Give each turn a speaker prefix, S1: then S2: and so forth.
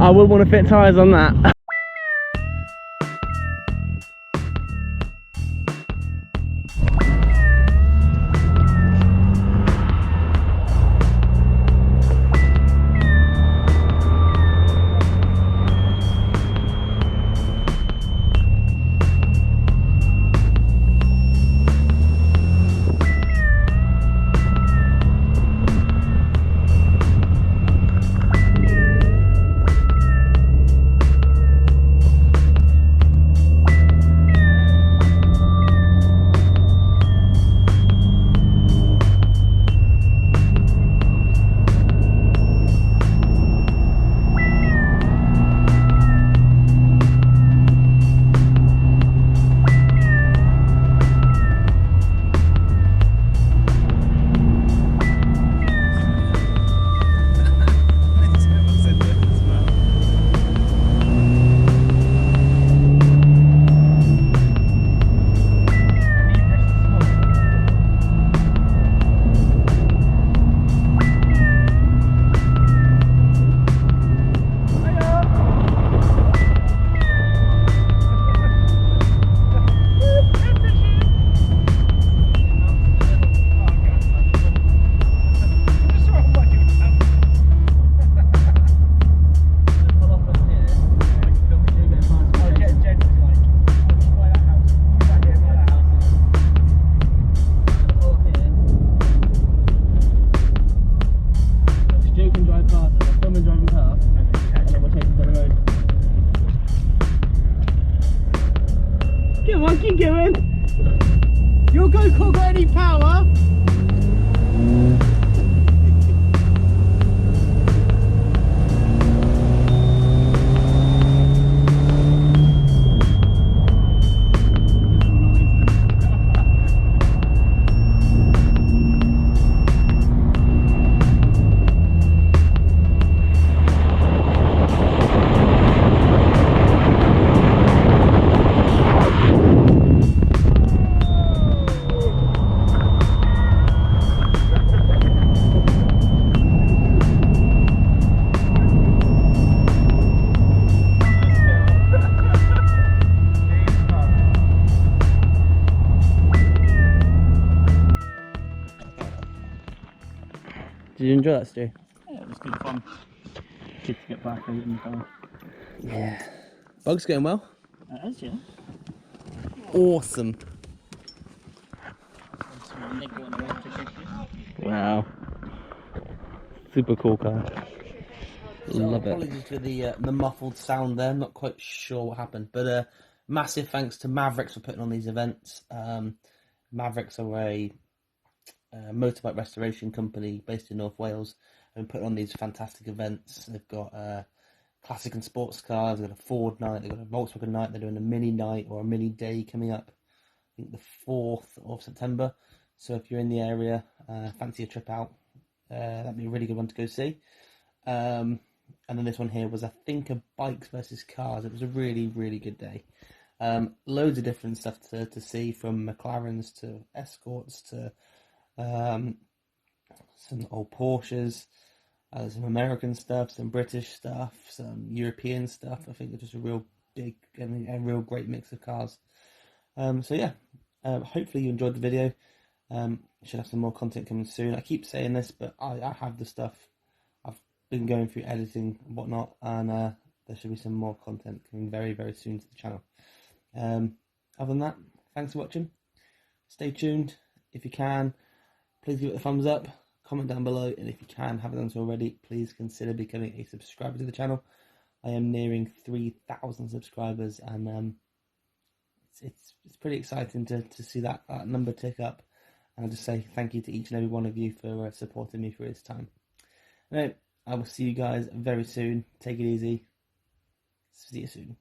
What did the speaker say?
S1: I wouldn't want to fit tyres on that. Come on, keep going. Your go-kart got any power? Did you enjoy that, Stu?
S2: Yeah, it was good fun. Good to get back out in the car.
S1: Yeah. Bug's going well.
S2: It is, yeah.
S1: Awesome. Wow. Super cool car. Love it. Apologies for the muffled sound there. Not quite sure what happened, but massive thanks to Mavericks for putting on these events. Mavericks are a motorbike restoration company based in North Wales and putting on these fantastic events. They've got classic and sports cars, they've got a Ford night, they've got a Volkswagen night, they're doing a mini night or a mini day coming up, I think the 4th of September. So if you're in the area, fancy a trip out, that'd be a really good one to go see. And then this one here was, I think, a bikes versus cars. It was a really, really good day. Loads of different stuff to see, from McLarens to Escorts to some old Porsches, some American stuff, some British stuff, some European stuff. I think it's just a real big and a real great mix of cars. So yeah, hopefully you enjoyed the video. Should have some more content coming soon. I keep saying this, but I have the stuff. I've been going through editing and whatnot, and there should be some more content coming very, very soon to the channel. Other than that, thanks for watching. Stay tuned. If you can, please give it a thumbs up, comment down below, and if you can, haven't done so already, please consider becoming a subscriber to the channel. I am nearing 3,000 subscribers, and it's pretty exciting to see that number tick up. And I'll just say thank you to each and every one of you for supporting me through this time. Anyway, I will see you guys very soon. Take it easy. See you soon.